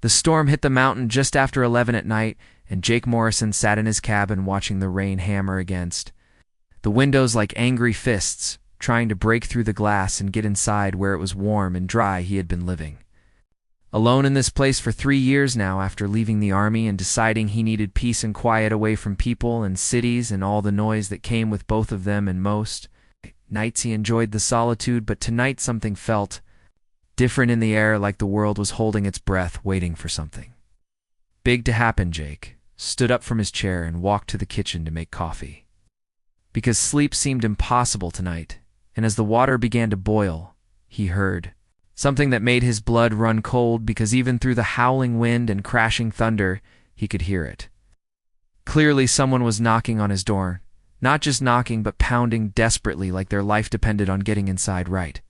The storm hit the mountain just after 11 at night, and Jake Morrison sat in his cabin watching the rain hammer against the windows like angry fists, trying to break through the glass and get inside where it was warm and dry he had been living. Alone in this place for 3 years now after leaving the army and deciding he needed peace and quiet away from people and cities and all the noise that came with both of them, and most nights he enjoyed the solitude, but tonight something felt different in the air, like the world was holding its breath, waiting for something big to happen. Jake stood up from his chair and walked to the kitchen to make coffee. Because sleep seemed impossible tonight, and as the water began to boil, he heard something that made his blood run cold, because even through the howling wind and crashing thunder, he could hear it. Clearly someone was knocking on his door, not just knocking but pounding desperately, like their life depended on getting inside right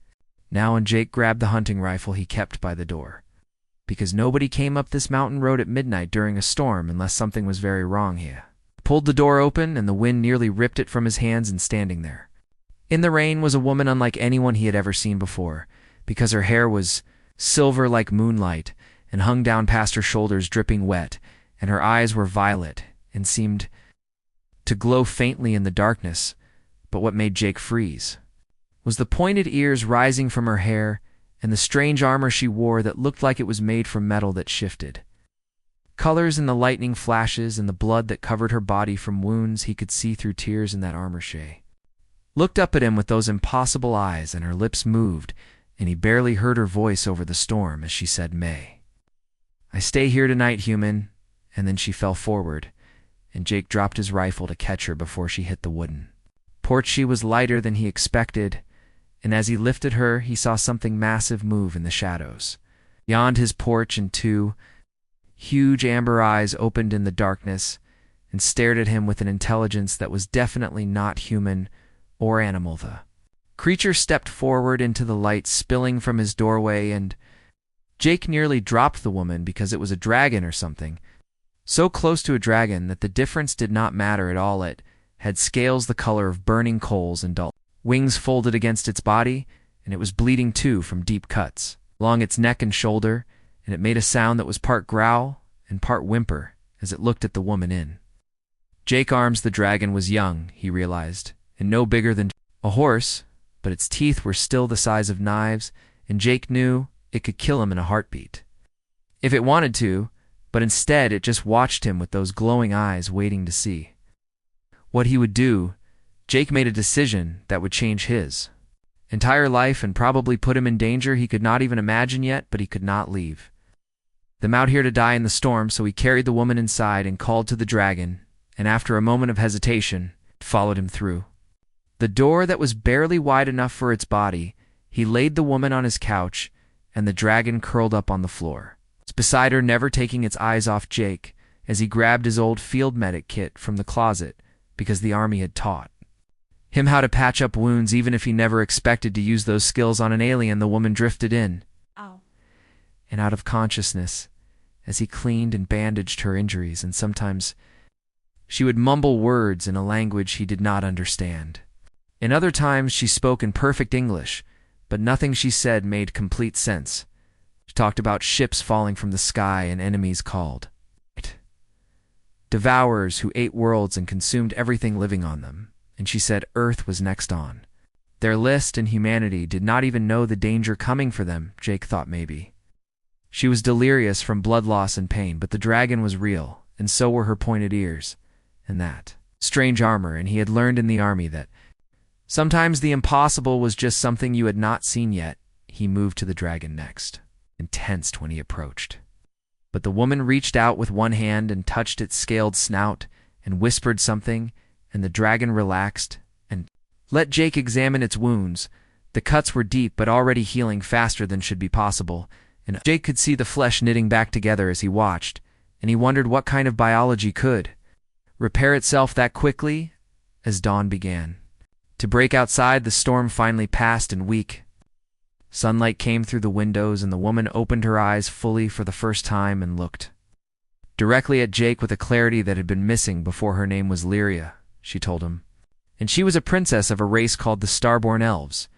now. And Jake grabbed the hunting rifle he kept by the door, because nobody came up this mountain road at midnight during a storm unless something was very wrong here. Pulled the door open, and the wind nearly ripped it from his hands, and standing there in the rain was a woman unlike anyone he had ever seen before, because her hair was silver like moonlight and hung down past her shoulders dripping wet, and her eyes were violet and seemed to glow faintly in the darkness. But what made Jake freeze was the pointed ears rising from her hair and the strange armor she wore that looked like it was made from metal that shifted colors in the lightning flashes, and the blood that covered her body from wounds he could see through tears in that armor. She looked up at him with those impossible eyes, and her lips moved, and he barely heard her voice over the storm as she said, "May I stay here tonight, human?" And then she fell forward, and Jake dropped his rifle to catch her before she hit the wooden porch. She was lighter than he expected, and as he lifted her, he saw something massive move in the shadows beyond his porch, and 2 huge amber eyes opened in the darkness and stared at him with an intelligence that was definitely not human or animal. The creature stepped forward into the light spilling from his doorway, and Jake nearly dropped the woman because it was a dragon or something, so close to a dragon that the difference did not matter at all. It had scales the color of burning coals and dull wings folded against its body, and it was bleeding too from deep cuts along its neck and shoulder, and it made a sound that was part growl and part whimper as it looked at the woman in Jake arms. The dragon was young, he realized, and no bigger than a horse, but its teeth were still the size of knives, and Jake knew it could kill him in a heartbeat if it wanted to, but instead it just watched him with those glowing eyes, waiting to see what he would do. Jake made a decision that would change his entire life and probably put him in danger he could not even imagine yet, but he could not leave them out here to die in the storm. So he carried the woman inside and called to the dragon, and after a moment of hesitation, followed him through the door that was barely wide enough for its body. He laid the woman on his couch, and the dragon curled up on the floor beside her, never taking its eyes off Jake as he grabbed his old field medic kit from the closet, because the army had taught him how to patch up wounds even if he never expected to use those skills on an alien. The woman drifted in and out of consciousness as he cleaned and bandaged her injuries, and sometimes she would mumble words in a language he did not understand. In other times she spoke in perfect English, but nothing she said made complete sense. She talked about ships falling from the sky and enemies called devourers who ate worlds and consumed everything living on them, and she said Earth was next on their list, and humanity did not even know the danger coming for them. Jake thought maybe she was delirious from blood loss and pain, but the dragon was real, and so were her pointed ears and that strange armor, and he had learned in the army that sometimes the impossible was just something you had not seen yet. He moved to the dragon next and tensed when he approached. But the woman reached out with one hand and touched its scaled snout and whispered something, and the dragon relaxed and let Jake examine its wounds. The cuts were deep but already healing faster than should be possible, and Jake could see the flesh knitting back together as he watched, and he wondered what kind of biology could repair itself that quickly. As dawn began to break outside, the storm finally passed, and weak sunlight came through the windows, and the woman opened her eyes fully for the first time and looked directly at Jake with a clarity that had been missing before. Her name was Lyria, she told him, and she was a princess of a race called the Starbound Elves,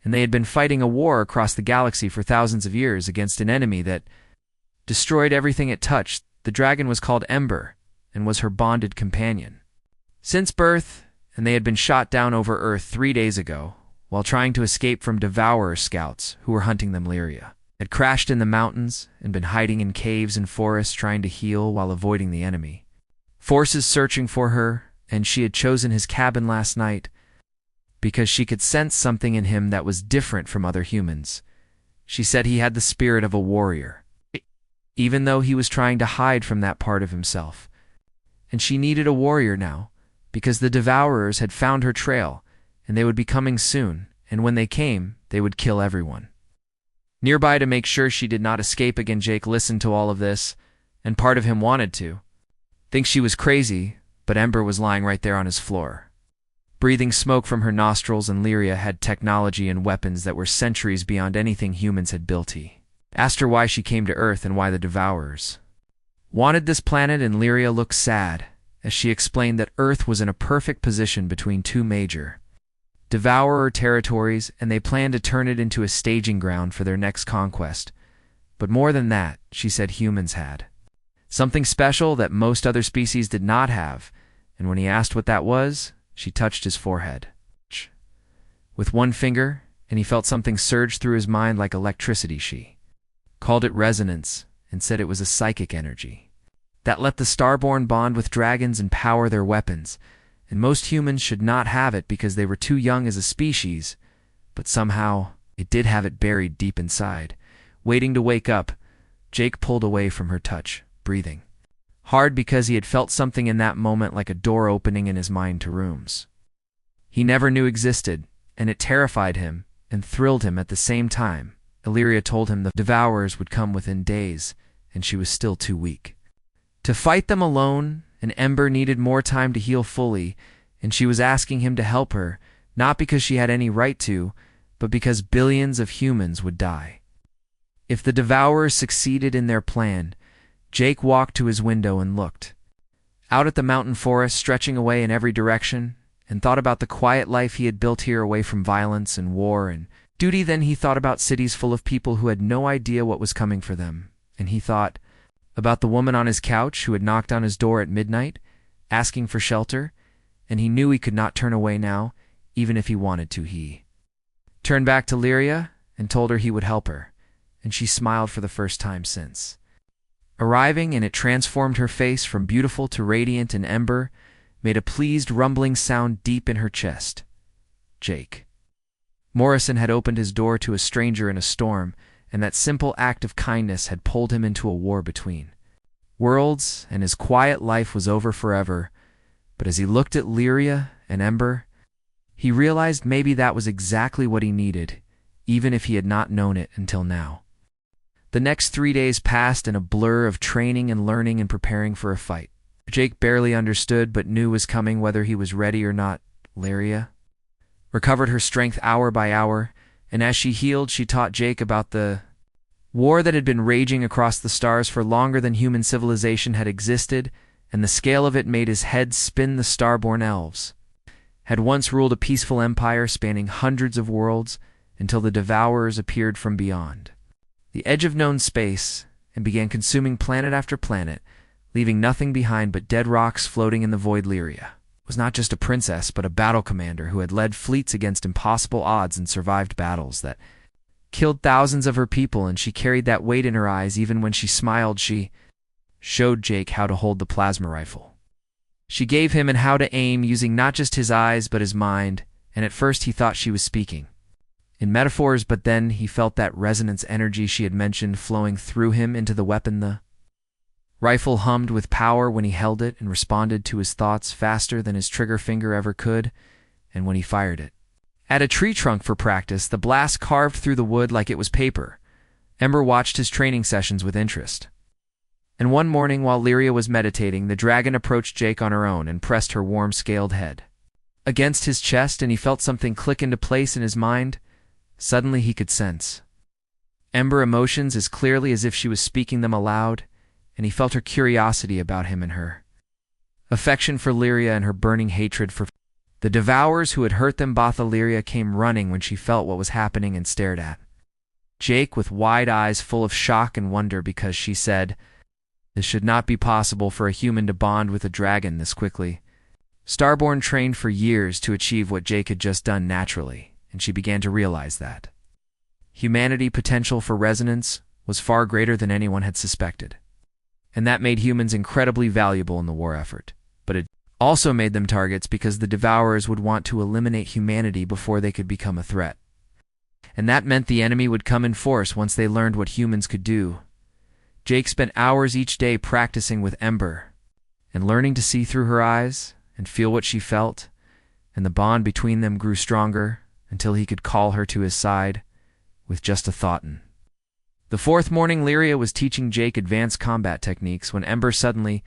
and they had been fighting a war across the galaxy for thousands of years against an enemy that destroyed everything it touched. The dragon was called Ember and was her bonded companion. Since birth, and they had been shot down over Earth 3 days ago, while trying to escape from Devourer scouts who were hunting them. Lyria had crashed in the mountains and been hiding in caves and forests trying to heal while avoiding the enemy. Forces searching for her, and she had chosen his cabin last night because she could sense something in him that was different from other humans. She said he had the spirit of a warrior, even though he was trying to hide from that part of himself. And she needed a warrior now, because the Devourers had found her trail, and they would be coming soon, and when they came, they would kill everyone. Nearby to make sure she did not escape again, Jake listened to all of this, and part of him wanted to think she was crazy, but Ember was lying right there on his floor, breathing smoke from her nostrils, and Lyria had technology and weapons that were centuries beyond anything humans had built. He asked her why she came to Earth and why the Devourers wanted this planet, and Lyria looked sad as she explained that Earth was in a perfect position between two major Devourer territories, and they planned to turn it into a staging ground for their next conquest. But more than that, she said humans had something special that most other species did not have, and when he asked what that was, she touched his forehead with one finger, and he felt something surge through his mind like electricity. She called it resonance and said it was a psychic energy that let the Starborn bond with dragons and power their weapons, and most humans should not have it because they were too young as a species, but somehow it did have it buried deep inside, waiting to wake up. Jake pulled away from her touch, breathing hard because he had felt something in that moment like a door opening in his mind to rooms he never knew existed, and it terrified him and thrilled him at the same time. Illyria told him the Devourers would come within days, and she was still too weak to fight them alone, and Ember needed more time to heal fully, and she was asking him to help her, not because she had any right to, but because billions of humans would die if the Devourers succeeded in their plan. Jake walked to his window and looked out at the mountain forest stretching away in every direction, and thought about the quiet life he had built here away from violence and war and duty. Then he thought about cities full of people who had no idea what was coming for them, and he thought about the woman on his couch who had knocked on his door at midnight, asking for shelter, and he knew he could not turn away now, even if he wanted to. He turned back to Lyria and told her he would help her, and she smiled for the first time since arriving, and it transformed her face from beautiful to radiant, and Ember made a pleased rumbling sound deep in her chest. Jake Morrison had opened his door to a stranger in a storm, and that simple act of kindness had pulled him into a war between worlds, and his quiet life was over forever. But as he looked at Lyria and Ember, he realized maybe that was exactly what he needed, even if he had not known it until now. The next 3 days passed in a blur of training and learning and preparing for a fight Jake barely understood but knew was coming whether he was ready or not. Lyria recovered her strength hour by hour, and as she healed, she taught Jake about the war that had been raging across the stars for longer than human civilization had existed, and the scale of it made his head spin. The Starborn elves had once ruled a peaceful empire spanning hundreds of worlds until the Devourers appeared from beyond the edge of known space and began consuming planet after planet, leaving nothing behind but dead rocks floating in the void. Lyria was not just a princess, but a battle commander who had led fleets against impossible odds and survived battles that killed thousands of her people, and she carried that weight in her eyes even when she smiled. She showed Jake how to hold the plasma rifle. She gave him and how to aim using not just his eyes but his mind, and at first he thought she was speaking in metaphors, but then he felt that resonance energy she had mentioned flowing through him into the weapon. The rifle hummed with power when he held it and responded to his thoughts faster than his trigger finger ever could, and when he fired it at a tree trunk for practice, the blast carved through the wood like it was paper. Ember watched his training sessions with interest. And one morning while Lyria was meditating, the dragon approached Jake on her own and pressed her warm scaled head against his chest, and he felt something click into place in his mind. Suddenly he could sense Ember emotions as clearly as if she was speaking them aloud, and he felt her curiosity about him and her affection for Lyria and her burning hatred for the Devourers who had hurt them. Both. Lyria came running when she felt what was happening and stared at Jake with wide eyes full of shock and wonder because she said, "This should not be possible for a human to bond with a dragon this quickly." Starborn trained for years to achieve what Jake had just done naturally, and she began to realize that humanity potential for resonance was far greater than anyone had suspected. And that made humans incredibly valuable in the war effort. But it also made them targets because the Devourers would want to eliminate humanity before they could become a threat. And that meant the enemy would come in force once they learned what humans could do. Jake spent hours each day practicing with Ember and learning to see through her eyes and feel what she felt, and the bond between them grew stronger until he could call her to his side with just a thought. The fourth morning, Lyria was teaching Jake advanced combat techniques when Ember suddenly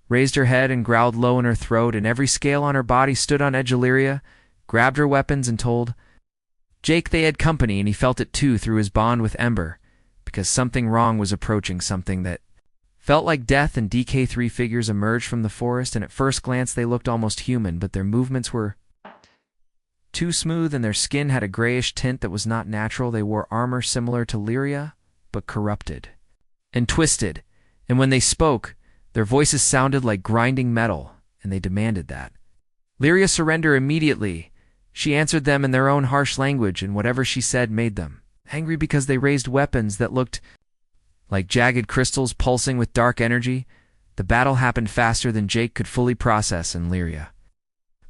raised her head and growled low in her throat, and every scale on her body stood on edge. Lyria grabbed her weapons and told Jake they had company, and he felt it too through his bond with Ember, because something wrong was approaching, something that felt like death. And DK3 figures emerged from the forest, and at first glance they looked almost human, but their movements were too smooth and their skin had a grayish tint that was not natural. They wore armor similar to Lyria, but corrupted and twisted, and when they spoke, their voices sounded like grinding metal, and they demanded that Lyria surrender immediately. She answered them in their own harsh language, and whatever she said made them angry because they raised weapons that looked like jagged crystals pulsing with dark energy. The battle happened faster than Jake could fully process, and Lyria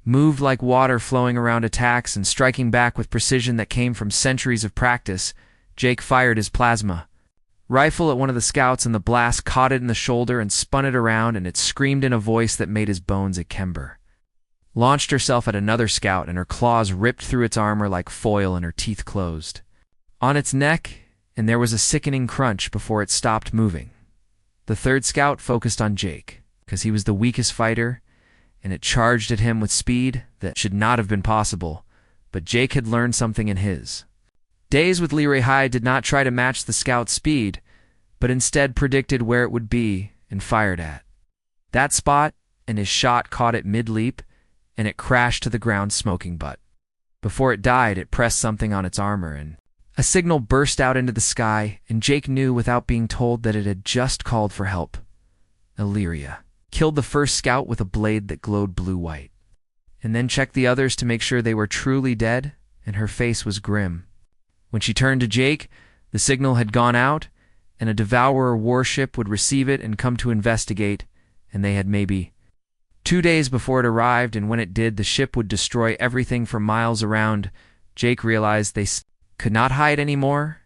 moved like water, flowing around attacks and striking back with precision that came from centuries of practice. Jake fired his plasma rifle at one of the scouts, and the blast caught it in the shoulder and spun it around, and it screamed in a voice that made his bones ache. Ember launched herself at another scout, and her claws ripped through its armor like foil, and her teeth closed on its neck, and there was a sickening crunch before it stopped moving. The third scout focused on Jake, because he was the weakest fighter, and it charged at him with speed that should not have been possible, but Jake had learned something in his days with Lyria did not try to match the scout's speed, but instead predicted where it would be and fired at that spot, and his shot caught it mid-leap, and it crashed to the ground smoking. But before it died, it pressed something on its armor, and a signal burst out into the sky, and Jake knew without being told that it had just called for help. Lyria killed the first scout with a blade that glowed blue-white, and then checked the others to make sure they were truly dead, and her face was grim. When she turned to Jake, the signal had gone out, and a Devourer warship would receive it and come to investigate, and they had maybe 2 days before it arrived, and when it did, the ship would destroy everything for miles around. Jake realized they could not hide anymore,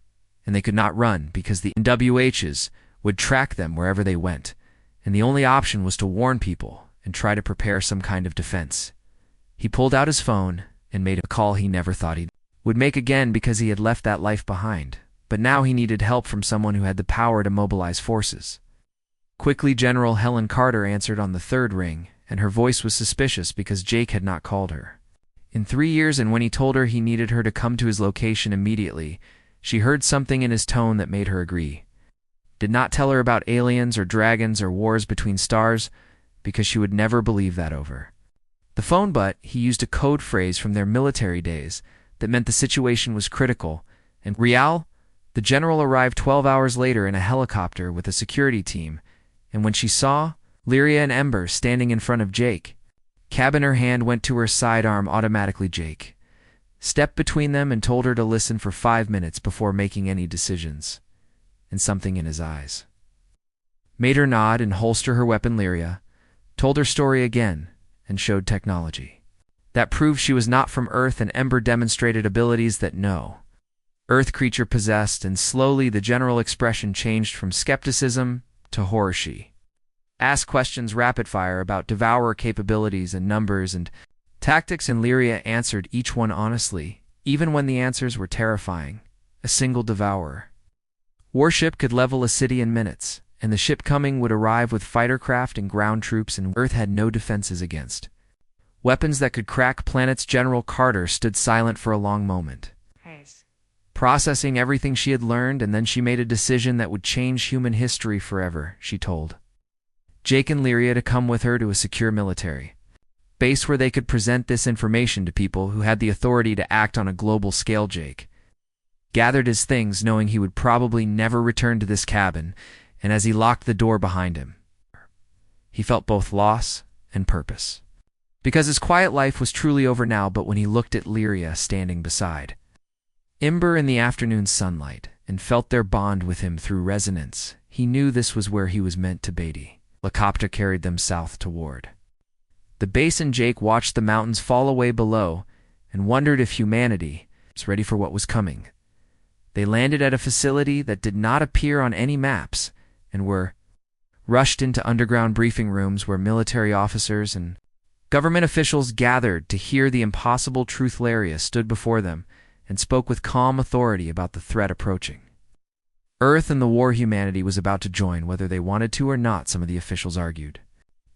and they could not run, because the NWHs would track them wherever they went, and the only option was to warn people and try to prepare some kind of defense. He pulled out his phone and made a call he never thought he would make again, because he had left that life behind, but now he needed help from someone who had the power to mobilize forces. Quickly, General Helen Carter answered on the third ring, and her voice was suspicious because Jake had not called her in 3 years, and when he told her he needed her to come to his location immediately, she heard something in his tone that made her agree. Did not tell her about aliens or dragons or wars between stars, because she would never believe that over the phone, but he used a code phrase from their military days that meant the situation was critical, and Rial, the general, arrived 12 hours later in a helicopter with a security team, and when she saw Lyria and Ember standing in front of Jake, cabin, her hand went to her sidearm automatically. Jake stepped between them and told her to listen for 5 minutes before making any decisions, and something in his eyes made her nod and holster her weapon. Lyria told her story again and showed technology that proved she was not from Earth, and Ember demonstrated abilities that no Earth creature possessed, and slowly the general expression changed from skepticism to horror. She asked questions rapid-fire about Devourer capabilities and numbers and tactics, and Lyria answered each one honestly, even when the answers were terrifying. A single Devourer warship could level a city in minutes, and the ship coming would arrive with fighter craft and ground troops, and Earth had no defenses against weapons that could crack planets. General Carter stood silent for a long moment, processing everything she had learned, and then she made a decision that would change human history forever. She told Jake and Lyria to come with her to a secure military base where they could present this information to people who had the authority to act on a global scale. Jake gathered his things knowing he would probably never return to this cabin, and as he locked the door behind him, he felt both loss and purpose. Because his quiet life was truly over now, but when he looked at Lyria standing beside Ember in the afternoon sunlight and felt their bond with him through resonance, he knew this was where he was meant to be. Helicopter carried them south toward the base, and Jake watched the mountains fall away below and wondered if humanity was ready for what was coming. They landed at a facility that did not appear on any maps and were rushed into underground briefing rooms where military officers and government officials gathered to hear the impossible truth. Lyria stood before them and spoke with calm authority about the threat approaching. Earth and the war humanity was about to join, whether they wanted to or not. Some of the officials argued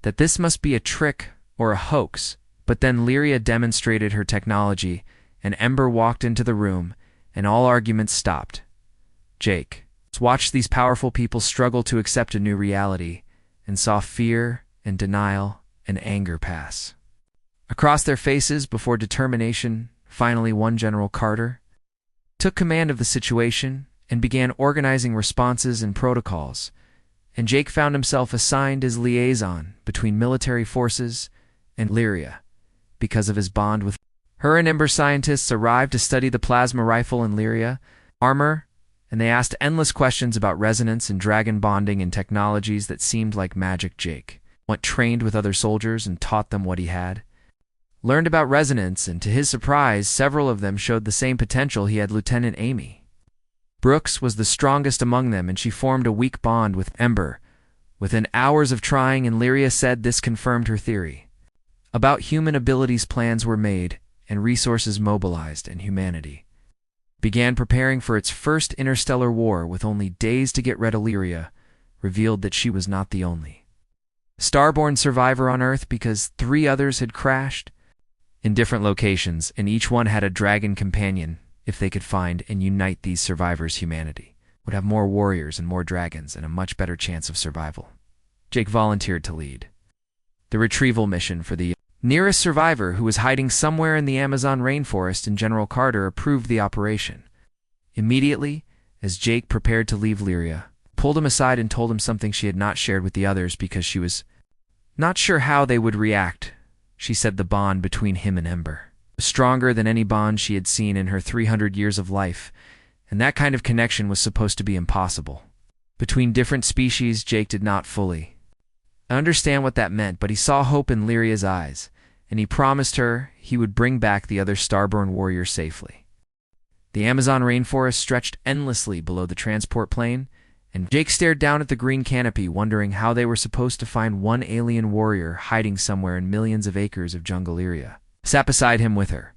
that this must be a trick or a hoax, but then Lyria demonstrated her technology, and Ember walked into the room, and all arguments stopped. Jake watched these powerful people struggle to accept a new reality, and saw fear and denial and anger pass across their faces before determination. Finally, one General Carter took command of the situation and began organizing responses and protocols, and Jake found himself assigned as liaison between military forces and Lyria because of his bond with her. And Ember scientists arrived to study the plasma rifle and Lyria armor, and they asked endless questions about resonance and dragon bonding and technologies that seemed like magic. Jake went trained with other soldiers and taught them what he had learned about resonance, and to his surprise, several of them showed the same potential he had. Lieutenant Amy Brooks was the strongest among them, and she formed a weak bond with Ember within hours of trying, and Lyria said this confirmed her theory about human abilities. Plans were made and resources mobilized, and humanity began preparing for its first interstellar war. With only days to get ready, Lyria revealed that she was not the only starborn survivor on Earth, because 3 others had crashed in different locations, and each one had a dragon companion. If they could find and unite these survivors, humanity would have more warriors and more dragons and a much better chance of survival. Jake volunteered to lead the retrieval mission for the nearest survivor, who was hiding somewhere in the Amazon rainforest, and General Carter approved the operation. Immediately, as Jake prepared to leave, Lyria pulled him aside and told him something she had not shared with the others because she was not sure how they would react. She said the bond between him and Ember was stronger than any bond she had seen in her 300 years of life, and that kind of connection was supposed to be impossible between different species. Jake did not fully understand what that meant, but he saw hope in Lyria's eyes, and he promised her he would bring back the other starborn warriors safely. The Amazon rainforest stretched endlessly below the transport plane, and Jake stared down at the green canopy, wondering how they were supposed to find one alien warrior hiding somewhere in millions of acres of jungle. Lyria sat beside him with her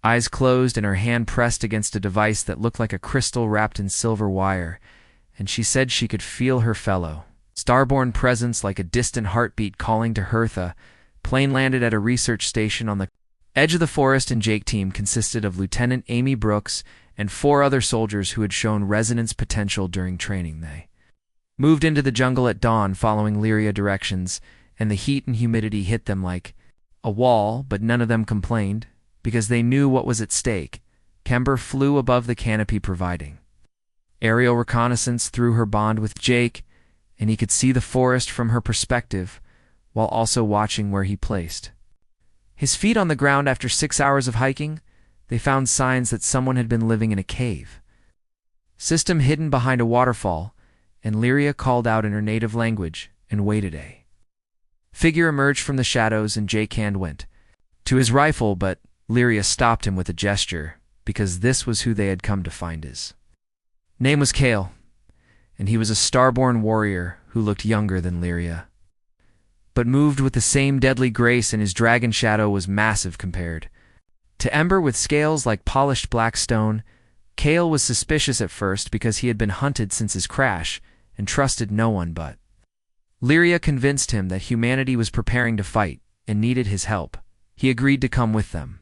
eyes closed and her hand pressed against a device that looked like a crystal wrapped in silver wire, and she said she could feel her fellow starborn presence like a distant heartbeat calling to her. The plane landed at a research station on the edge of the forest, and Jake team consisted of Lieutenant Amy Brooks and 4 other soldiers who had shown resonance potential during training. They moved into the jungle at dawn, following Lyria directions, and the heat and humidity hit them like a wall, but none of them complained because they knew what was at stake. Ember flew above the canopy, providing aerial reconnaissance through her bond with Jake, and he could see the forest from her perspective while also watching where he placed his feet on the ground. After 6 hours of hiking, they found signs that someone had been living in a cave system hidden behind a waterfall, and Lyria called out in her native language and waited. A figure emerged from the shadows, and Jake hand went to his rifle, but Lyria stopped him with a gesture, because this was who they had come to find. His name was Kale, and he was a starborn warrior who looked younger than Lyria, but moved with the same deadly grace, and his dragon shadow was massive compared to Ember, with scales like polished black stone. Kale was suspicious at first because he had been hunted since his crash and trusted no one, but Lyria convinced him that humanity was preparing to fight and needed his help. He agreed to come with them,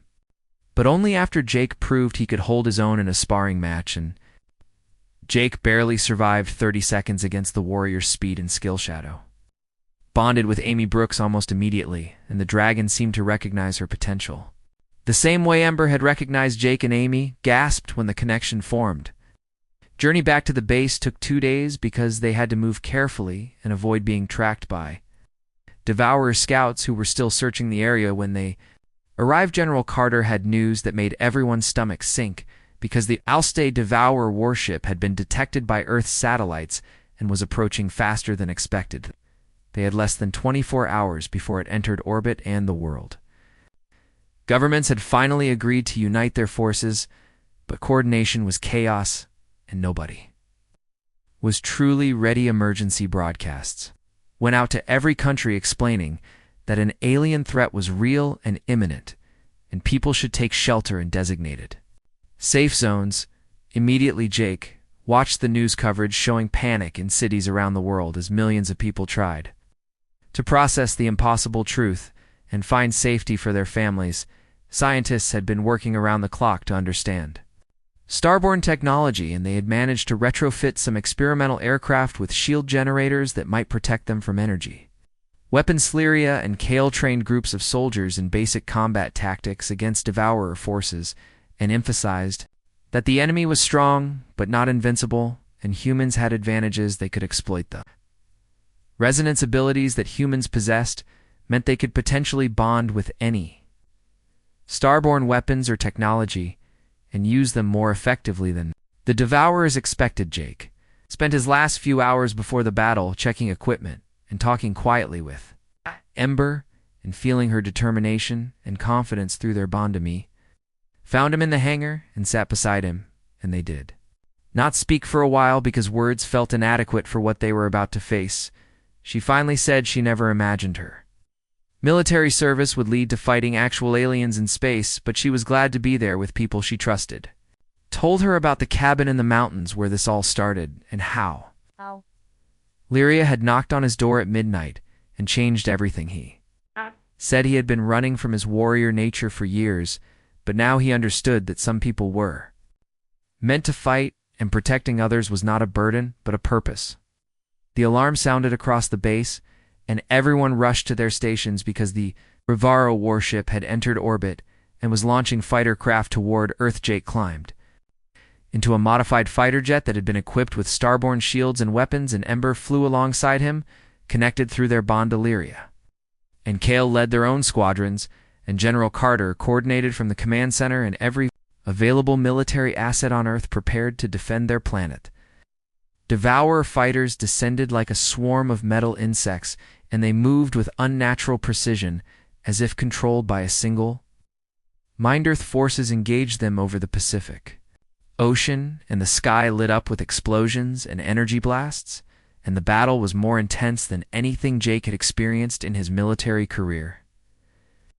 but only after Jake proved he could hold his own in a sparring match, and Jake barely survived 30 seconds against the warrior's speed and skill. Shadow bonded with Amy Brooks almost immediately, and the dragon seemed to recognize her potential. The same way Ember had recognized Jake and Amy, gasped when the connection formed. Journey back to the base took 2 days because they had to move carefully and avoid being tracked by Devourer scouts who were still searching the area when they arrived. General Carter had news that made everyone's stomach sink because the Alstay Devourer warship had been detected by Earth's satellites and was approaching faster than expected. They had less than 24 hours before it entered orbit and the world. Governments had finally agreed to unite their forces, but coordination was chaos and nobody was truly ready. Emergency broadcasts went out to every country explaining that an alien threat was real and imminent, and people should take shelter in designated safe zones. Immediately, Jake watched the news coverage showing panic in cities around the world as millions of people tried to process the impossible truth and find safety for their families. Scientists had been working around the clock to understand starborne technology, and they had managed to retrofit some experimental aircraft with shield generators that might protect them from energy weapons. Lyria and Kale trained groups of soldiers in basic combat tactics against Devourer forces and emphasized that the enemy was strong but not invincible, and humans had advantages they could exploit. The resonance abilities that humans possessed meant they could potentially bond with any starborne weapons or technology and use them more effectively than the Devourers expected. Jake spent his last few hours before the battle checking equipment and talking quietly with Ember and feeling her determination and confidence through their bond. Amy found him in the hangar and sat beside him, and they did not speak for a while because words felt inadequate for what they were about to face. She finally said she never imagined her military service would lead to fighting actual aliens in space, but she was glad to be there with people she trusted. Told her about the cabin in the mountains where this all started and how Lyria had knocked on his door at midnight and changed everything. He said he had been running from his warrior nature for years, but now he understood that some people were meant to fight, and protecting others was not a burden but a purpose. The alarm sounded across the base, and everyone rushed to their stations because the Rivaro warship had entered orbit and was launching fighter craft toward Earth. Jake climbed into a modified fighter jet that had been equipped with starborne shields and weapons, and Ember flew alongside him, connected through their bond to Lyria. And Kale led their own squadrons, and General Carter coordinated from the command center, and every available military asset on Earth prepared to defend their planet. Devourer fighters descended like a swarm of metal insects, and they moved with unnatural precision, as if controlled by a single mind. Earth forces engaged them over the Pacific Ocean, and the sky lit up with explosions and energy blasts, and the battle was more intense than anything Jake had experienced in his military career.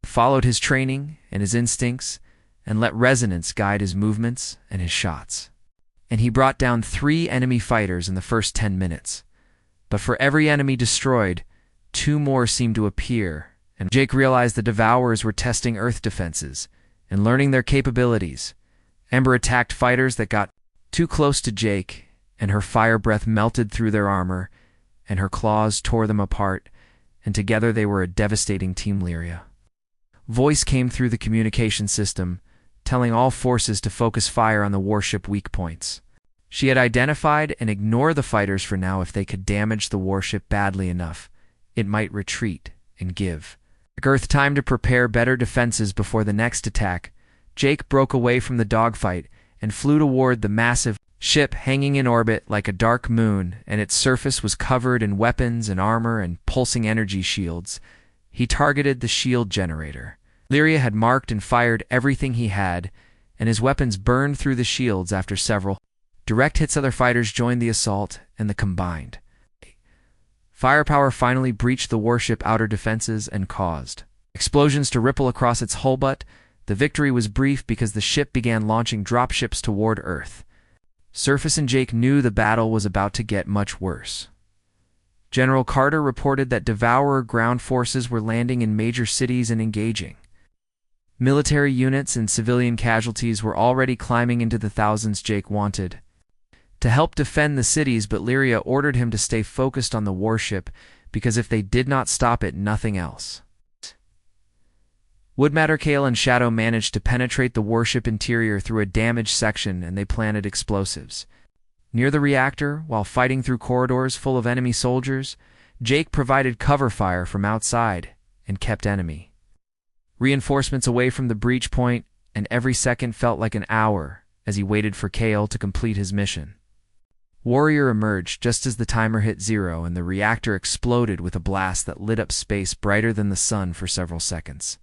He followed his training and his instincts, and let resonance guide his movements and his shots. And he brought down 3 enemy fighters in the first 10 minutes. But for every enemy destroyed, 2 more seemed to appear, and Jake realized the Devourers were testing Earth defenses and learning their capabilities. Ember attacked fighters that got too close to Jake, and her fire breath melted through their armor, and her claws tore them apart, and together they were a devastating team. Lyria voice came through the communication system, telling all forces to focus fire on the warship weak points. She had identified and ignore the fighters for now. If they could damage the warship badly enough, it might retreat and give Earth time to prepare better defenses before the next attack. Jake broke away from the dogfight and flew toward the massive ship hanging in orbit like a dark moon, and its surface was covered in weapons and armor and pulsing energy shields. He targeted the shield generator. Lyria had marked and fired everything he had, and his weapons burned through the shields after several direct hits. Other fighters joined the assault, and the combined firepower finally breached the warship outer defenses and caused explosions to ripple across its hull. But the victory was brief because the ship began launching dropships toward Earth. Surface and Jake knew the battle was about to get much worse. General Carter reported that Devourer ground forces were landing in major cities and engaging. Military units and civilian casualties were already climbing into the thousands. Jake wanted to help defend the cities, but Lyria ordered him to stay focused on the warship because if they did not stop it, nothing else Woodmatter, Kale, and Shadow managed to penetrate the warship interior through a damaged section, and they planted explosives. Near the reactor, while fighting through corridors full of enemy soldiers, Jake provided cover fire from outside and kept enemy reinforcements away from the breach point, and every second felt like an hour as he waited for Kale to complete his mission. Warrior emerged just as the timer hit 0, and the reactor exploded with a blast that lit up space brighter than the sun for several seconds.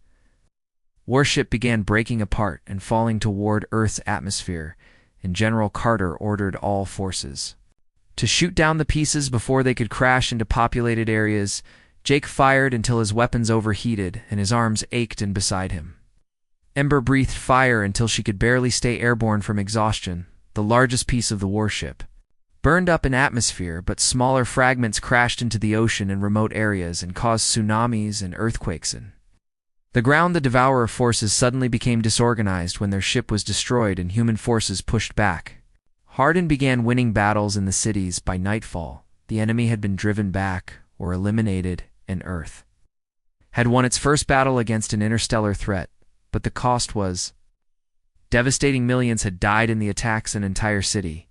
Warship began breaking apart and falling toward Earth's atmosphere, and General Carter ordered all forces to shoot down the pieces before they could crash into populated areas. Jake fired until his weapons overheated and his arms ached in beside him. Ember breathed fire until she could barely stay airborne from exhaustion. The largest piece of the warship burned up in atmosphere, but smaller fragments crashed into the ocean in remote areas and caused tsunamis and earthquakes. In the ground, the Devourer forces suddenly became disorganized when their ship was destroyed and human forces pushed back. Hardin began winning battles in the cities. By nightfall, the enemy had been driven back or eliminated, and Earth had won its first battle against an interstellar threat, but the cost was devastating. Millions had died in the attacks. An entire city,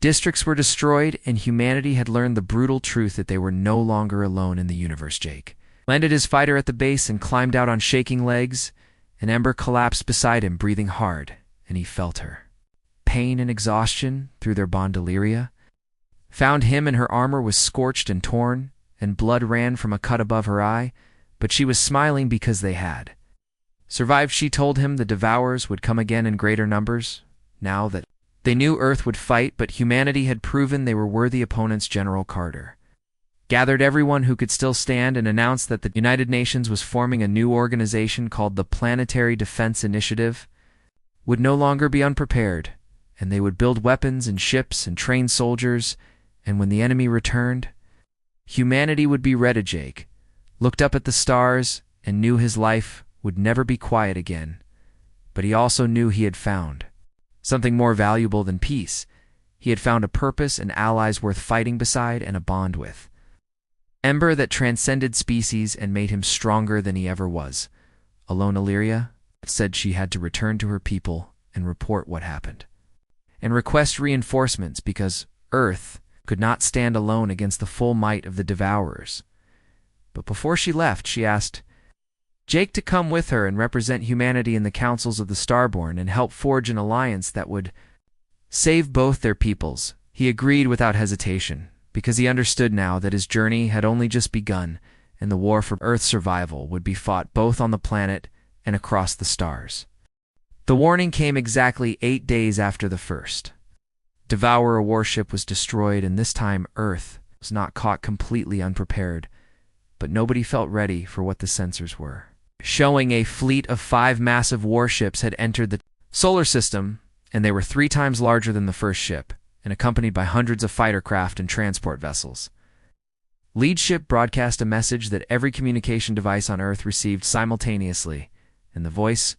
districts were destroyed, and humanity had learned the brutal truth that they were no longer alone in the universe. Jake landed his fighter at the base and climbed out on shaking legs, and Ember collapsed beside him, breathing hard, and he felt her pain and exhaustion through their bondeleria. Found him, and her armor was scorched and torn, and blood ran from a cut above her eye, but she was smiling because they had survived. She told him the Devourers would come again in greater numbers, now that they knew Earth would fight, but humanity had proven they were worthy opponents. General Carter gathered everyone who could still stand and announced that the United Nations was forming a new organization called the Planetary Defense Initiative, would no longer be unprepared, and they would build weapons and ships and train soldiers, and when the enemy returned, humanity would be ready. Jake looked up at the stars and knew his life would never be quiet again, but he also knew he had found something more valuable than peace. He had found a purpose and allies worth fighting beside, and a bond with Ember that transcended species and made him stronger than he ever was. Alone, Illyria said she had to return to her people and report what happened, and request reinforcements because Earth could not stand alone against the full might of the Devourers. But before she left, she asked Jake to come with her and represent humanity in the councils of the Starborn and help forge an alliance that would save both their peoples. He agreed without hesitation, because he understood now that his journey had only just begun, and the war for Earth's survival would be fought both on the planet and across the stars. The warning came exactly 8 days after the first Devourer warship was destroyed, and this time Earth was not caught completely unprepared, but nobody felt ready for what the sensors were showing. A fleet of 5 massive warships had entered the solar system, and they were 3 times larger than the first ship, and accompanied by hundreds of fighter craft and transport vessels. Lead ship broadcast a message that every communication device on Earth received simultaneously, and the voice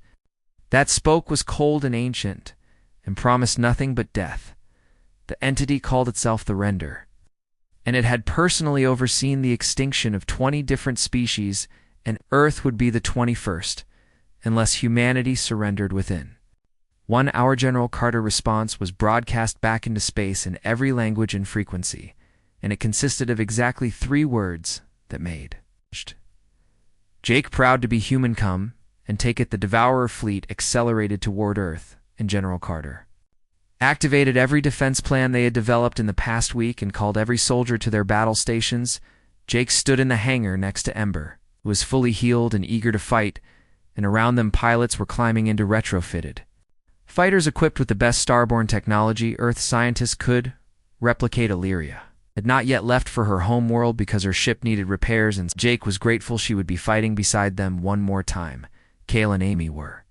that spoke was cold and ancient, and promised nothing but death. The entity called itself the Render, and it had personally overseen the extinction of 20 different species, and Earth would be the 21st, unless humanity surrendered within 1 hour. General Carter's response was broadcast back into space in every language and frequency, and it consisted of exactly 3 words that made Jake proud to be human. Come and take it. The Devourer fleet accelerated toward Earth, and General Carter activated every defense plan they had developed in the past week and called every soldier to their battle stations. Jake stood in the hangar next to Ember, who was fully healed and eager to fight, and around them pilots were climbing into retrofitted fighters equipped with the best starborn technology. Earth scientists could replicate. Illyria had not yet left for her home world because her ship needed repairs, and Jake was grateful she would be fighting beside them one more time. Kale and Amy were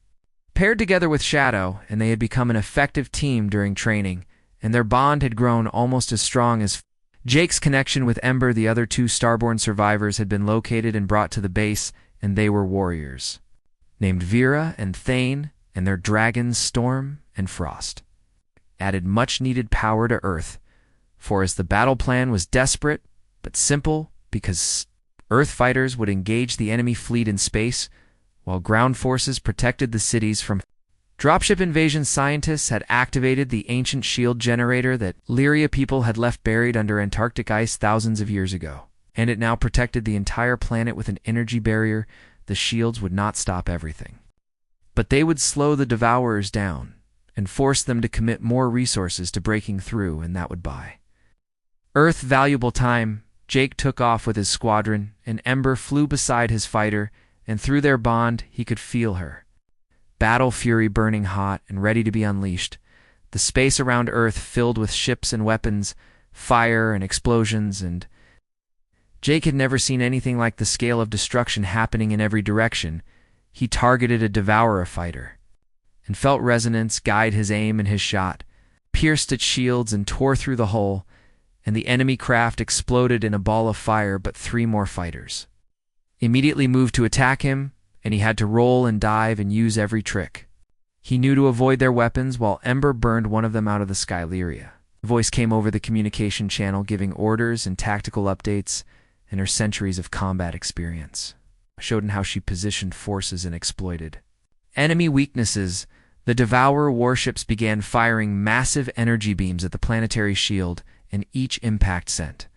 paired together with Shadow, and they had become an effective team during training, and their bond had grown almost as strong as Jake's connection with Ember. The other 2 Starborn survivors had been located and brought to the base, and they were warriors named Vera and Thane, and their dragons Storm and Frost added much-needed power to Earth, for as the battle plan was desperate but simple, because Earth fighters would engage the enemy fleet in space, while ground forces protected the cities from dropship invasion. Scientists had activated the ancient shield generator that Lyria people had left buried under Antarctic ice thousands of years ago, and it now protected the entire planet with an energy barrier. The shields would not stop everything, but they would slow the Devourers down and force them to commit more resources to breaking through, and that would buy Earth valuable time. Jake took off with his squadron, and Ember flew beside his fighter, and through their bond he could feel her battle fury burning hot and ready to be unleashed. The space around Earth filled with ships and weapons, fire and explosions, and Jake had never seen anything like the scale of destruction happening in every direction. He targeted a Devourer fighter and felt resonance guide his aim, and his shot pierced its shields and tore through the hull, and the enemy craft exploded in a ball of fire. But 3 more fighters immediately moved to attack him, and he had to roll and dive and use every trick he knew to avoid their weapons, while Ember burned one of them out of the sky. Lyria. The voice came over the communication channel, giving orders and tactical updates, and her centuries of combat experience showed in how she positioned forces and exploited enemy weaknesses. The Devourer warships began firing massive energy beams at the planetary shield, and each impact sent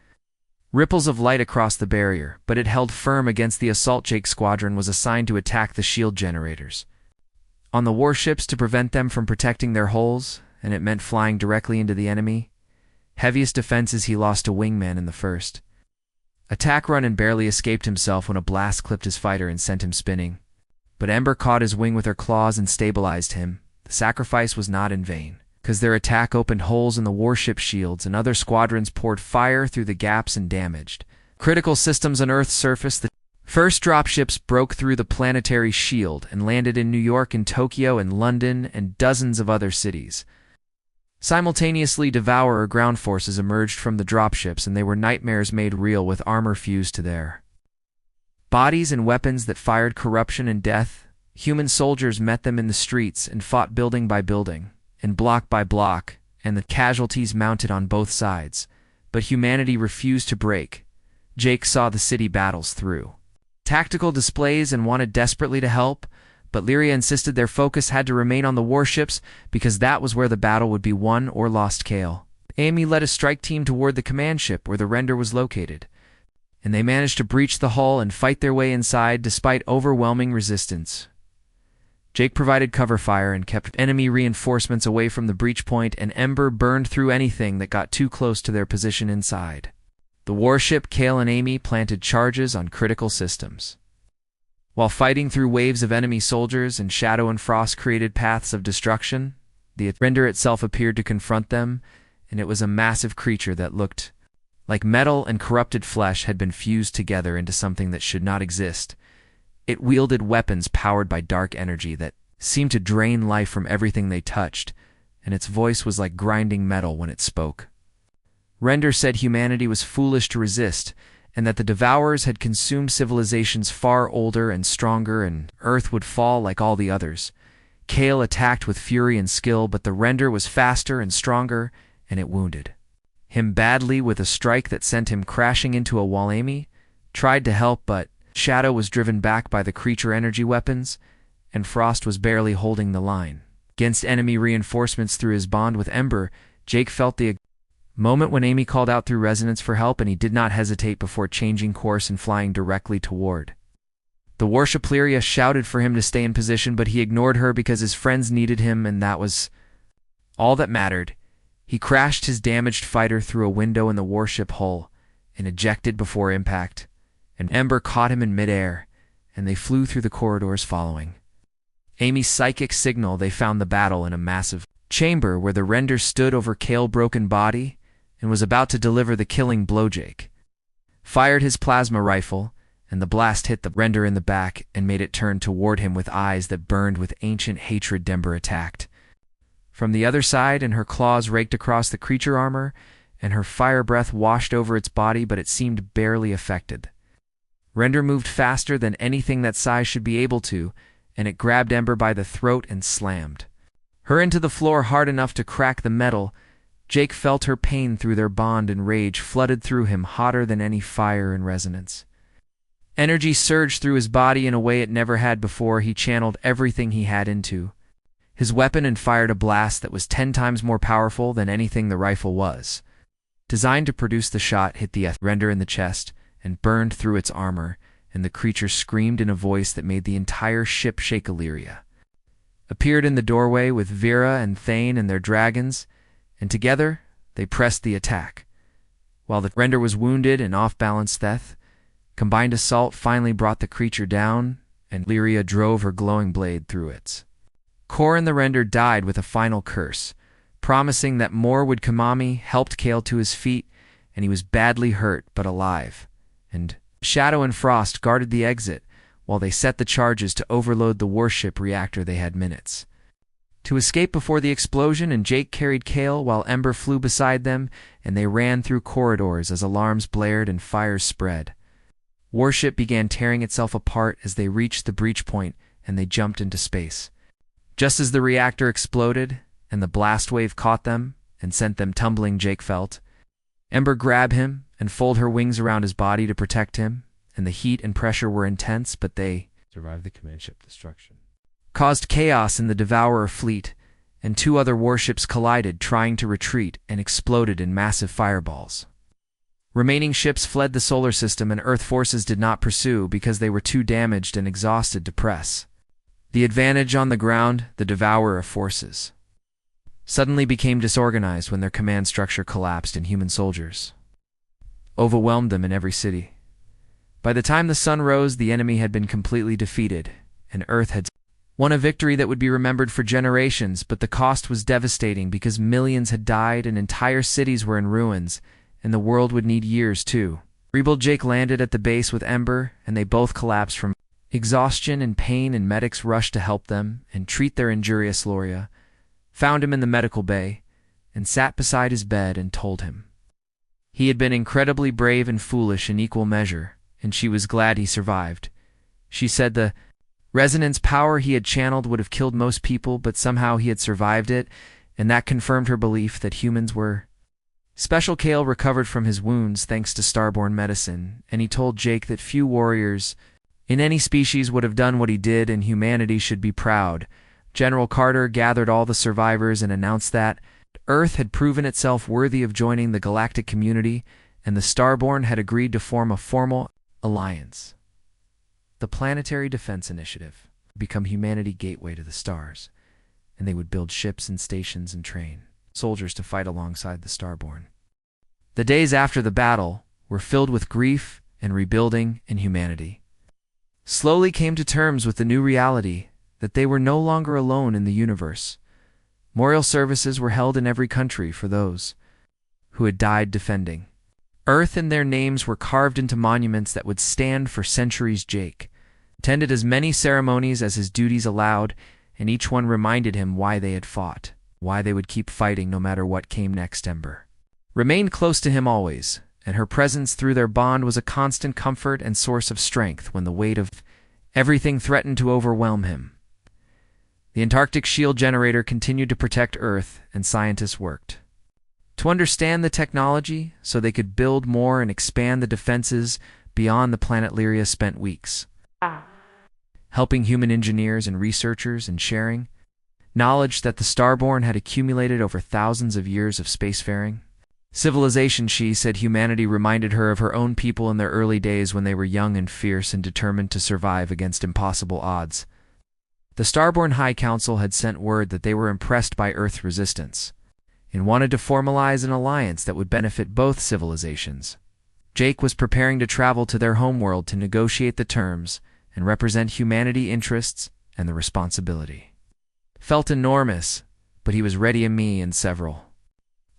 ripples of light across the barrier, but it held firm against the assault. Jake's squadron was assigned to attack the shield generators on the warships to prevent them from protecting their hulls, and it meant flying directly into the enemy. Heaviest defenses, he lost a wingman in the first attack run and barely escaped himself when a blast clipped his fighter and sent him spinning. But Ember caught his wing with her claws and stabilized him. The sacrifice was not in vain, because their attack opened holes in the warship shields, and other squadrons poured fire through the gaps and damaged critical systems on Earth's surface. The first dropships broke through the planetary shield and landed in New York and Tokyo and London and dozens of other cities. Simultaneously, Devourer ground forces emerged from the dropships, and they were nightmares made real, with armor fused to their bodies and weapons that fired corruption and death. Human soldiers met them in the streets and fought building by building and block by block, and the casualties mounted on both sides. But humanity refused to break. Jake saw the city battles through tactical displays and wanted desperately to help, but Lyria insisted their focus had to remain on the warships, because that was where the battle would be won or lost. Kale Amy led a strike team toward the command ship where the render was located, and they managed to breach the hull and fight their way inside despite overwhelming resistance. Jake provided cover fire and kept enemy reinforcements away from the breach point, and Ember burned through anything that got too close to their position inside. The warship Kale and Amy planted charges on critical systems, while fighting through waves of enemy soldiers, and Shadow and Frost created paths of destruction. The render itself appeared to confront them, and it was a massive creature that looked like metal and corrupted flesh had been fused together into something that should not exist. It wielded weapons powered by dark energy that seemed to drain life from everything they touched, and its voice was like grinding metal when it spoke. Render said humanity was foolish to resist, and that the Devourers had consumed civilizations far older and stronger, and Earth would fall like all the others. Kale attacked with fury and skill, but the Render was faster and stronger, and it wounded him badly with a strike that sent him crashing into a wall. Amy tried to help, but Shadow was driven back by the creature energy weapons, and Frost was barely holding the line against enemy reinforcements. Through his bond with Ember, Jake felt the moment when Amy called out through resonance for help, and he did not hesitate before changing course and flying directly toward the warship. Lyria shouted for him to stay in position, but he ignored her because his friends needed him, and that was all that mattered. He crashed his damaged fighter through a window in the warship hull and ejected before impact, and Ember caught him in midair, and they flew through the corridors following Amy's psychic signal. They found the battle in a massive chamber where the Render stood over Kale's broken body and was about to deliver the killing blow. Jake fired his plasma rifle, and the blast hit the Render in the back and made it turn toward him with eyes that burned with ancient hatred. Ember attacked from the other side, and her claws raked across the creature armor, and her fire breath washed over its body, but it seemed barely affected. Render moved faster than anything that Sci should be able to, and it grabbed Ember by the throat and slammed her into the floor hard enough to crack the metal. Jake felt her pain through their bond, and rage flooded through him hotter than any fire in resonance. Energy surged through his body in a way it never had before. He channeled everything he had into his weapon and fired a blast that was 10 times more powerful than anything the rifle was. Designed to produce, the shot hit the render in the chest and burned through its armor, and the creature screamed in a voice that made the entire ship shake. Illyria appeared in the doorway with Vera and Thane and their dragons, and together they pressed the attack. While the render was wounded and off-balance, Theth combined assault finally brought the creature down, and Illyria drove her glowing blade through its core, and the render died with a final curse, promising that more would come. Helped Kale to his feet, and he was badly hurt but alive, and Shadow and Frost guarded the exit while they set the charges to overload the warship reactor. They had minutes to escape before the explosion, and Jake carried Kale while Ember flew beside them, and they ran through corridors as alarms blared and fires spread. Warship began tearing itself apart as they reached the breach point, and they jumped into space. Just as the reactor exploded and the blast wave caught them and sent them tumbling, Jake felt Ember grab him and fold her wings around his body to protect him, and the heat and pressure were intense, but they survived the command ship destruction. Caused chaos in the Devourer fleet, and 2 other warships collided trying to retreat and exploded in massive fireballs. Remaining ships fled the solar system, and Earth forces did not pursue because they were too damaged and exhausted to press the advantage on the ground. The Devourer forces suddenly became disorganized when their command structure collapsed, and human soldiers overwhelmed them in every city. By the time the sun rose, the enemy had been completely defeated, and Earth had won a victory that would be remembered for generations, but the cost was devastating because millions had died and entire cities were in ruins, and the world would need years to rebuild. Jake landed at the base with Ember, and they both collapsed from exhaustion and pain, and medics rushed to help them and treat their injurious Loria, found him in the medical bay, and sat beside his bed and told him he had been incredibly brave and foolish in equal measure, and she was glad he survived. She said the resonance power he had channeled would have killed most people, but somehow he had survived it, and that confirmed her belief that humans were special. Kale recovered from his wounds thanks to starborn medicine, and he told Jake that few warriors in any species would have done what he did, and humanity should be proud. General Carter gathered all the survivors and announced that Earth had proven itself worthy of joining the galactic community, and the Starborn had agreed to form a formal alliance. The Planetary Defense Initiative would become humanity gateway to the stars, and they would build ships and stations and train soldiers to fight alongside the Starborn. The days after the battle were filled with grief and rebuilding, and humanity slowly came to terms with the new reality that they were no longer alone in the universe. Memorial services were held in every country for those who had died defending Earth, and their names were carved into monuments that would stand for centuries. Jake attended as many ceremonies as his duties allowed, and each one reminded him why they had fought, why they would keep fighting no matter what came next. Ember remained close to him always, and her presence through their bond was a constant comfort and source of strength when the weight of everything threatened to overwhelm him. The Antarctic shield generator continued to protect Earth, and scientists worked to understand the technology so they could build more and expand the defenses beyond the planet. Illyria spent weeks helping human engineers and researchers and sharing knowledge that the Starborn had accumulated over thousands of years of spacefaring civilization. She said humanity reminded her of her own people in their early days when they were young and fierce and determined to survive against impossible odds. The Starborn High Council had sent word that they were impressed by Earth's resistance and wanted to formalize an alliance that would benefit both civilizations. Jake was preparing to travel to their homeworld to negotiate the terms and represent humanity interests, and the responsibility felt enormous, but he was ready. Me and several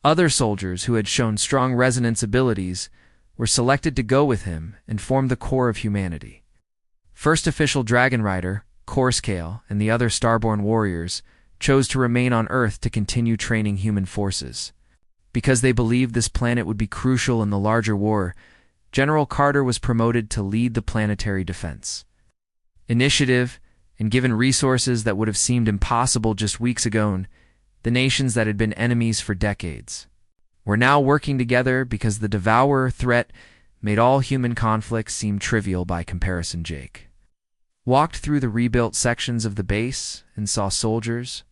other soldiers who had shown strong resonance abilities were selected to go with him and form the core of humanity. First official Dragon Rider, Corskale, and the other Starborn warriors chose to remain on Earth to continue training human forces. Because they believed this planet would be crucial in the larger war, General Carter was promoted to lead the planetary defense initiative, and given resources that would have seemed impossible just weeks ago, the nations that had been enemies for decades were now working together because the Devourer threat made all human conflicts seem trivial by comparison. Jake walked through the rebuilt sections of the base and saw soldiers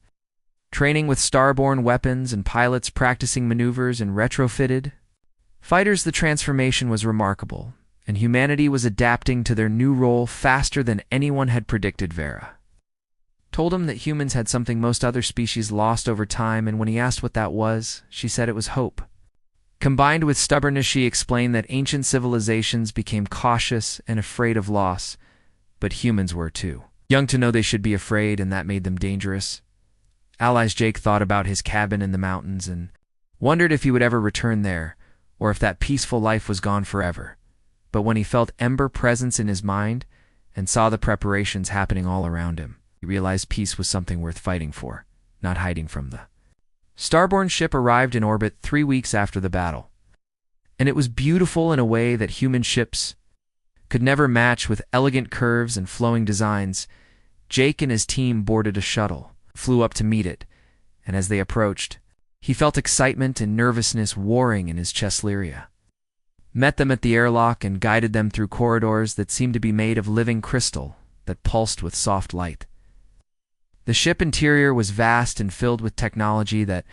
training with starborn weapons and pilots practicing maneuvers in retrofitted fighters. The transformation was remarkable, and humanity was adapting to their new role faster than anyone had predicted. Vera told him that humans had something most other species lost over time, and when he asked what that was, she said it was hope. Combined with stubbornness, she explained that ancient civilizations became cautious and afraid of loss, but humans were too young to know they should be afraid, and that made them dangerous. Allies Jake thought about his cabin in the mountains and wondered if he would ever return there, or if that peaceful life was gone forever. But when he felt Ember presence in his mind and saw the preparations happening all around him, he realized peace was something worth fighting for, not hiding from. The Starborn ship arrived in orbit 3 weeks after the battle, and it was beautiful in a way that human ships could never match, with elegant curves and flowing designs. Jake and his team boarded a shuttle, flew up to meet it, and as they approached, he felt excitement and nervousness warring in his chest. Lyria met them at the airlock and guided them through corridors that seemed to be made of living crystal that pulsed with soft light. The ship interior was vast and filled with technology that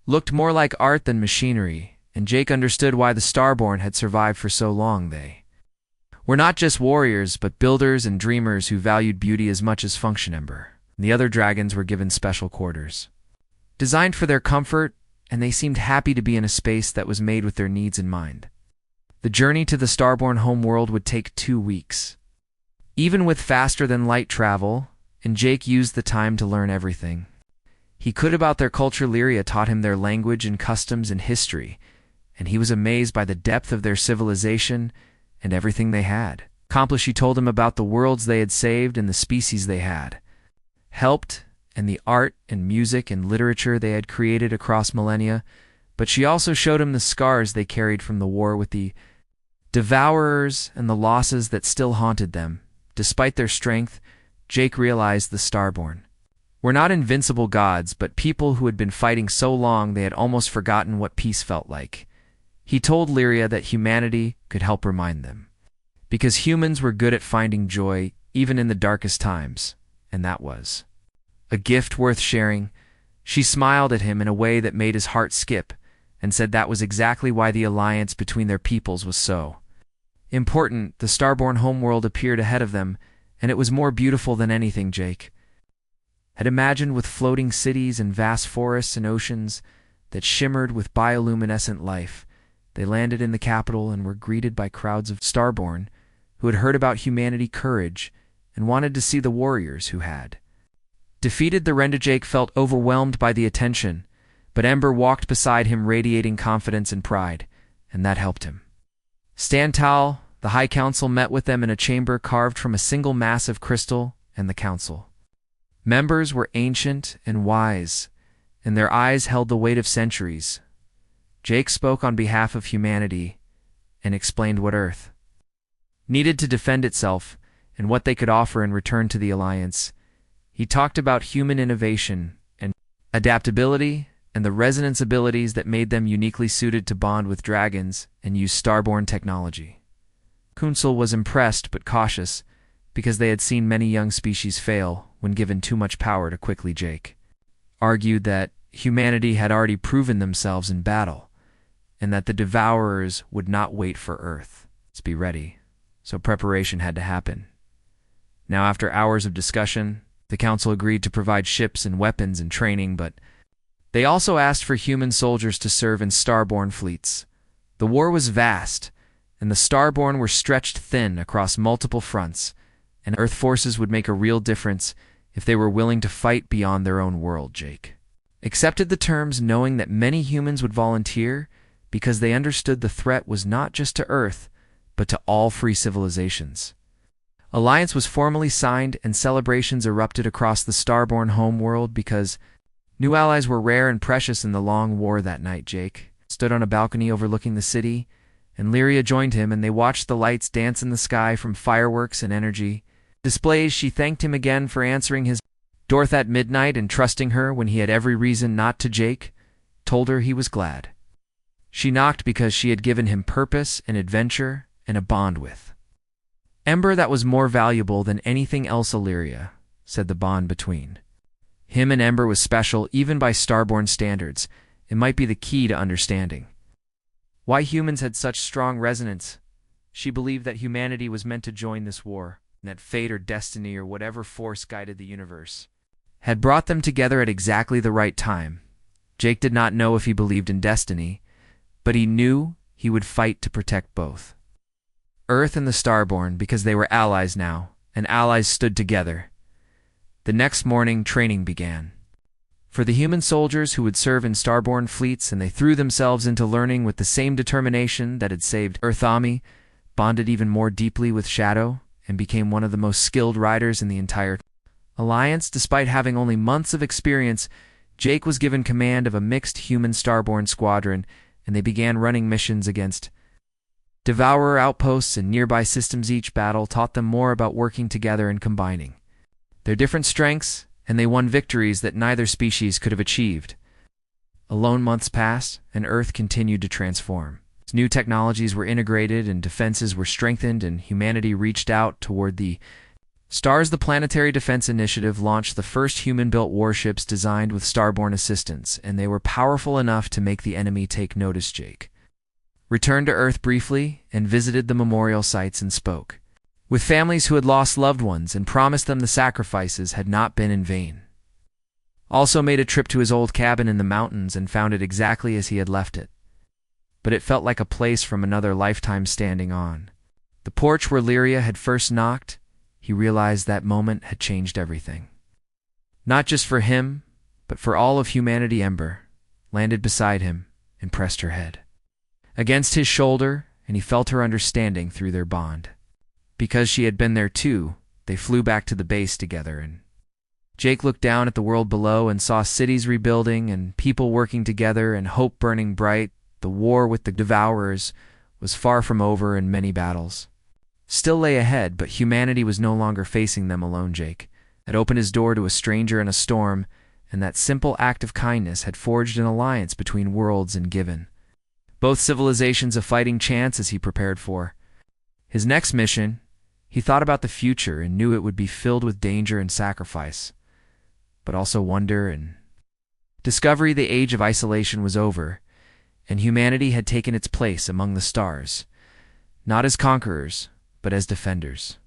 looked more like art than machinery, and Jake understood why the Starborn had survived for so long. They were not just warriors, but builders and dreamers who valued beauty as much as function. Ember and the other dragons were given special quarters designed for their comfort, and they seemed happy to be in a space that was made with their needs in mind. The journey to the Starborn homeworld would take 2 weeks, even with faster-than-light travel, and Jake used the time to learn everything he could about their culture. Lyria taught him their language and customs and history, and he was amazed by the depth of their civilization and everything they had accomplished. She told him about the worlds they had saved and the species they had helped, and the art and music and literature they had created across millennia, but she also showed him the scars they carried from the war with the Devourers and the losses that still haunted them. Despite their strength, Jake realized the Starborn were not invincible gods, but people who had been fighting so long they had almost forgotten what peace felt like. He told Lyria that humanity could help remind them, because humans were good at finding joy even in the darkest times, and that was a gift worth sharing. She smiled at him in a way that made his heart skip, and said that was exactly why the alliance between their peoples was so important. The Starborn homeworld appeared ahead of them, and it was more beautiful than anything Jake had imagined, with floating cities and vast forests and oceans that shimmered with bioluminescent life. They landed in the capital and were greeted by crowds of Starborn who had heard about humanity courage and wanted to see the warriors who had defeated the Renda. Jake felt overwhelmed by the attention, but Ember walked beside him radiating confidence and pride, and that helped him. Stantal, the High Council, met with them in a chamber carved from a single massive crystal, and the council members were ancient and wise, and their eyes held the weight of centuries. Jake spoke on behalf of humanity and explained what Earth needed to defend itself and what they could offer in return to the Alliance. He talked about human innovation and adaptability and the resonance abilities that made them uniquely suited to bond with dragons and use Starborn technology. Kunsel was impressed but cautious, because they had seen many young species fail when given too much power too quickly. Jake argued that humanity had already proven themselves in battle, and that the Devourers would not wait for Earth to be ready, so preparation had to happen. Now, after hours of discussion, the Council agreed to provide ships and weapons and training, but they also asked for human soldiers to serve in Starborn fleets. The war was vast, and the Starborn were stretched thin across multiple fronts, and Earth forces would make a real difference if they were willing to fight beyond their own world. Jake accepted the terms, knowing that many humans would volunteer because they understood the threat was not just to Earth, but to all free civilizations. Alliance was formally signed, and celebrations erupted across the Starborn homeworld because new allies were rare and precious in the long war. That night, Jake stood on a balcony overlooking the city, and Lyria joined him, and they watched the lights dance in the sky from fireworks and energy displays. She thanked him again for answering his door at midnight and trusting her when he had every reason not to. Jake told her he was glad she knocked because she had given him purpose and adventure, and a bond with. Ember that was more valuable than anything else Illyria, said the bond between. Him and Ember was special even by Starborn standards. It might be the key to understanding why humans had such strong resonance. She believed that humanity was meant to join this war, and that fate or destiny or whatever force guided the universe had brought them together at exactly the right time. Jake did not know if he believed in destiny, but he knew he would fight to protect both Earth and the Starborn, because they were allies now, and allies stood together. The next morning, training began for the human soldiers who would serve in Starborn fleets, and they threw themselves into learning with the same determination that had saved Earth Army, bonded even more deeply with Shadow, and became one of the most skilled riders in the entire Alliance. Despite having only months of experience, Jake was given command of a mixed human Starborn squadron, and they began running missions against Devourer outposts and nearby systems. Each battle taught them more about working together and combining their different strengths, and they won victories that neither species could have achieved. Alone, months passed, and Earth continued to transform. New technologies were integrated and defenses were strengthened, and humanity reached out toward the stars. The Planetary Defense Initiative launched the first human-built warships designed with Starborn assistance, and they were powerful enough to make the enemy take notice. Jake returned to Earth briefly and visited the memorial sites and spoke with families who had lost loved ones and promised them the sacrifices had not been in vain. Also made a trip to his old cabin in the mountains and found it exactly as he had left it. But it felt like a place from another lifetime. Standing on the porch where Lyria had first knocked, he realized that moment had changed everything. Not just for him, but for all of humanity. Ember landed beside him and pressed her head against his shoulder, and he felt her understanding through their bond. Because she had been there too, they flew back to the base together, and Jake looked down at the world below and saw cities rebuilding and people working together and hope burning bright. The war with the Devourers was far from over, and many battles still lay ahead, but humanity was no longer facing them alone. Jake had opened his door to a stranger in a storm, and that simple act of kindness had forged an alliance between worlds and given both civilizations a fighting chance. As he prepared for his next mission, he thought about the future and knew it would be filled with danger and sacrifice, but also wonder and discovery. The age of isolation was over, and humanity had taken its place among the stars, not as conquerors, but as defenders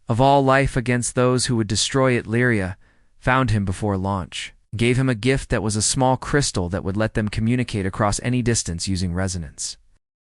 of all life against those who would destroy it. Lyria found him before launch, gave him a gift that was a small crystal that would let them communicate across any distance using resonance.